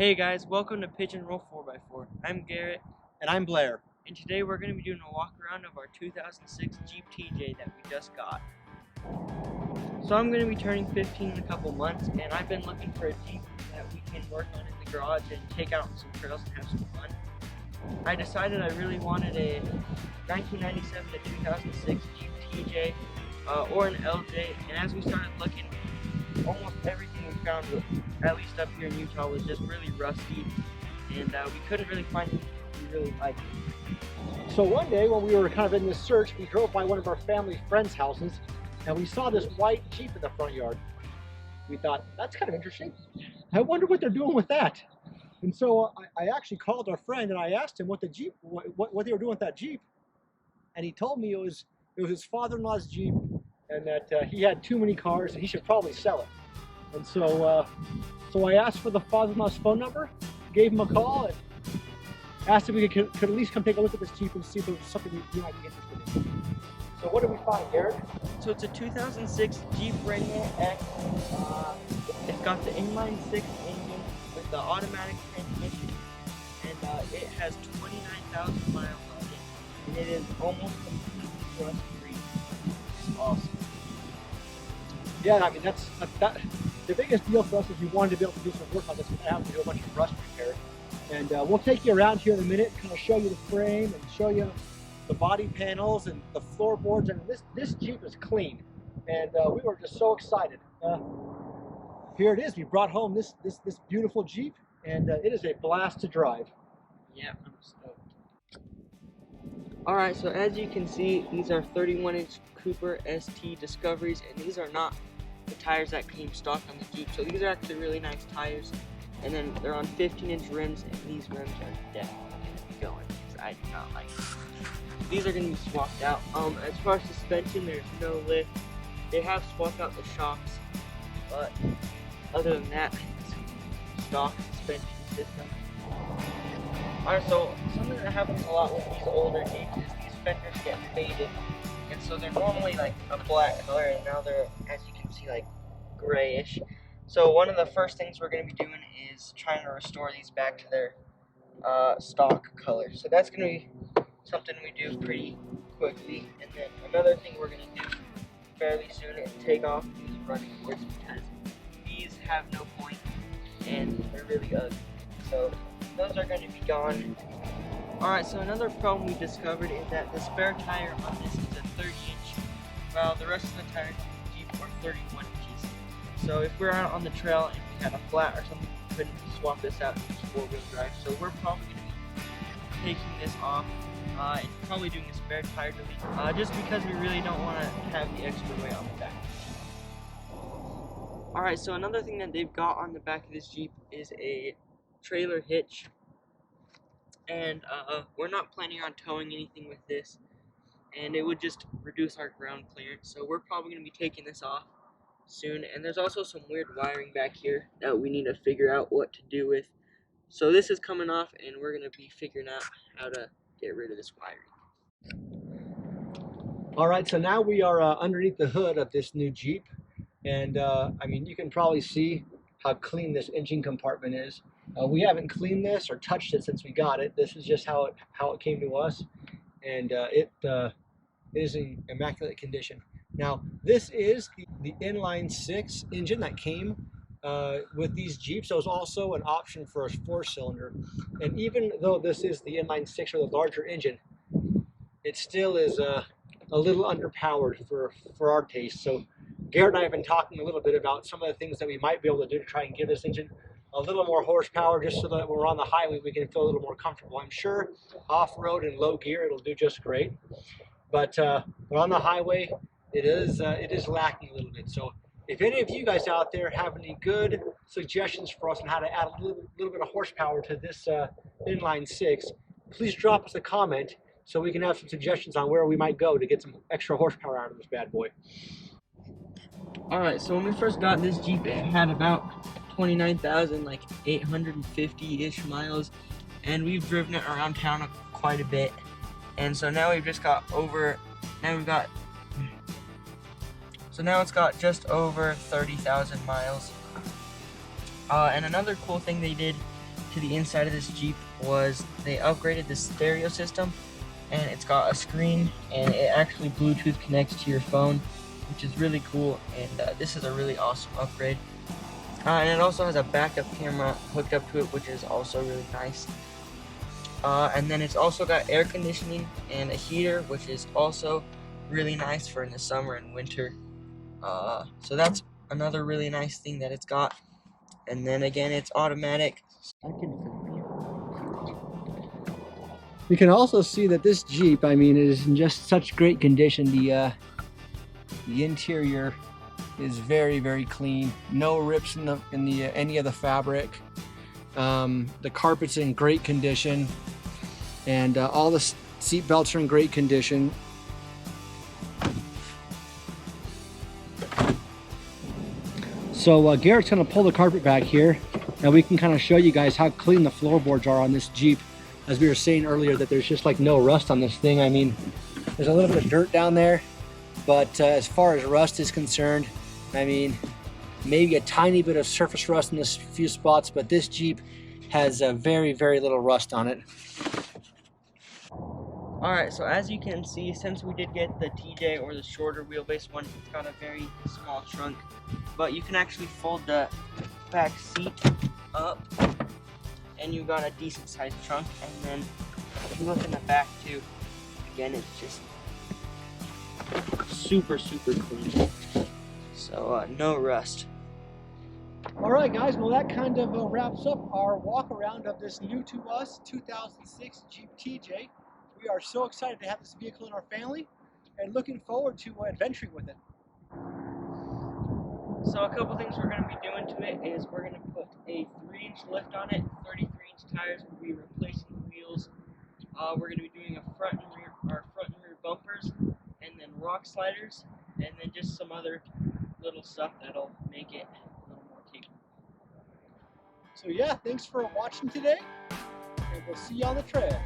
Hey guys, welcome to Pigeon Roll 4x4. I'm Garrett, And I'm Blair. and today we're going to be doing a walk around of our 2006 Jeep TJ that we just got. So I'm going to be turning 15 in a couple months, and I've been looking for a Jeep that we can work on in the garage and take out on some trails and have some fun. I decided I really wanted a 1997 to 2006 Jeep TJ or an LJ, and as we started looking, almost everything we found, at least up here in Utah, was just really rusty, and we couldn't really find anything we really liked. So one day when we were kind of in this search, we drove by one of our family friends' houses and we saw this white Jeep in the front yard. We thought, that's kind of interesting. I wonder what they're doing with that. And so I actually called our friend and I asked him what they were doing with that Jeep. And he told me it was his father-in-law's Jeep and that he had too many cars and he should probably sell it. And so I asked for the father-in-law's phone number, gave him a call, and asked if we could at least come take a look at this Jeep and see if it was something you might be interested in. So what did we find, Garrett? So it's a 2006 Jeep Wrangler X. It's got the inline 6 engine with the automatic transmission, and it has 29,000 miles on it, and it is almost completely rust-free. It's awesome. Yeah, I mean that's the biggest deal for us is we wanted to be able to do some work on this without having to do a bunch of rust repair. And we'll take you around here in a minute, kind of show you the frame and show you the body panels and the floorboards. And this Jeep is clean, and we were just so excited. Here it is. We brought home this beautiful Jeep, and it is a blast to drive. Yeah, I'm stoked. Alright, so as you can see, these are 31-inch Cooper ST Discoveries, and these are not the tires that came stock on the Jeep. So these are actually really nice tires. And then they're on 15-inch rims, and these rims are definitely going to be going because I do not like them. These are going to be swapped out. As far as suspension, there's no lift. They have swapped out the shocks, but other than that, it's stock suspension system. Alright, so something that happens a lot with these older Jeeps is these fenders get faded, and so they're normally like a black color, and now they're, as you can see, like grayish. So one of the first things we're going to be doing is trying to restore these back to their stock color. So that's going to be something we do pretty quickly. And then another thing we're going to do fairly soon is take off these running boards because these have no point and they're really ugly. So those are going to be gone. Alright, so another problem we discovered is that the spare tire on this is a 30-inch, while the rest of the tires on the Jeep are 31 inches. So if we're out on the trail and we had a flat or something, we couldn't swap this out and use 4-wheel drive. So we're probably going to be taking this off and probably doing a spare tire delete, just because we really don't want to have the extra weight on the back. Alright, so another thing that they've got on the back of this Jeep is a trailer hitch. And we're not planning on towing anything with this, and it would just reduce our ground clearance. So we're probably going to be taking this off soon. And there's also some weird wiring back here that we need to figure out what to do with. So this is coming off, and we're going to be figuring out how to get rid of this wiring. All right, so now we are underneath the hood of this new Jeep, and I mean, you can probably see how clean this engine compartment is. We haven't cleaned this or touched it since we got it. This is just how it came to us, and it is in immaculate condition. Now, this is the inline 6 engine that came with these Jeeps. There was also an option for a 4-cylinder, and even though this is the inline 6 or the larger engine, it still is a little underpowered for our taste. So Garrett and I have been talking a little bit about some of the things that we might be able to do to try and give this engine a little more horsepower, just so that when we're on the highway we can feel a little more comfortable. I'm sure off-road and low gear it'll do just great, but when on the highway it is lacking a little bit. So if any of you guys out there have any good suggestions for us on how to add a little bit of horsepower to this inline 6, please drop us a comment so we can have some suggestions on where we might go to get some extra horsepower out of this bad boy. Alright, so when we first got this Jeep, it had about 29,000, like 850-ish miles, and we've driven it around town quite a bit. And so now we've just got So now it's got just over 30,000 miles. And another cool thing they did to the inside of this Jeep was they upgraded the stereo system, and it's got a screen, and it actually Bluetooth connects to your phone, which is really cool, and this is a really awesome upgrade. And it also has a backup camera hooked up to it, which is also really nice. And then it's also got air conditioning and a heater, which is also really nice for in the summer and winter. So that's another really nice thing that it's got. And then again, it's automatic. You can also see that this Jeep, I mean, is in just such great condition. The interior is very, very clean. No rips in any of the fabric. The carpet's in great condition, and all the seat belts are in great condition. So Garrett's gonna pull the carpet back here, and we can kind of show you guys how clean the floorboards are on this Jeep. As we were saying earlier, that there's just like no rust on this thing. I mean, there's a little bit of dirt down there, but as far as rust is concerned, I mean, maybe a tiny bit of surface rust in this few spots, but this Jeep has very, very little rust on it. Alright, so as you can see, since we did get the TJ or the shorter wheelbase one, it's got a very small trunk, but you can actually fold the back seat up, and you got a decent sized trunk. And then if you look in the back too, again, it's just super, super clean. So no rust. All right, guys, well, that kind of wraps up our walk around of this new to us 2006 Jeep TJ. We are so excited to have this vehicle in our family and looking forward to adventuring with it. So a couple things we're going to be doing to it is we're going to put a 3-inch lift on it, 33-inch tires. We'll be replacing the wheels. We're going to be doing a front and rear bumpers, and then rock sliders, and then just some other little stuff that'll make it a little more capable. So yeah, thanks for watching today, and we'll see you on the trail.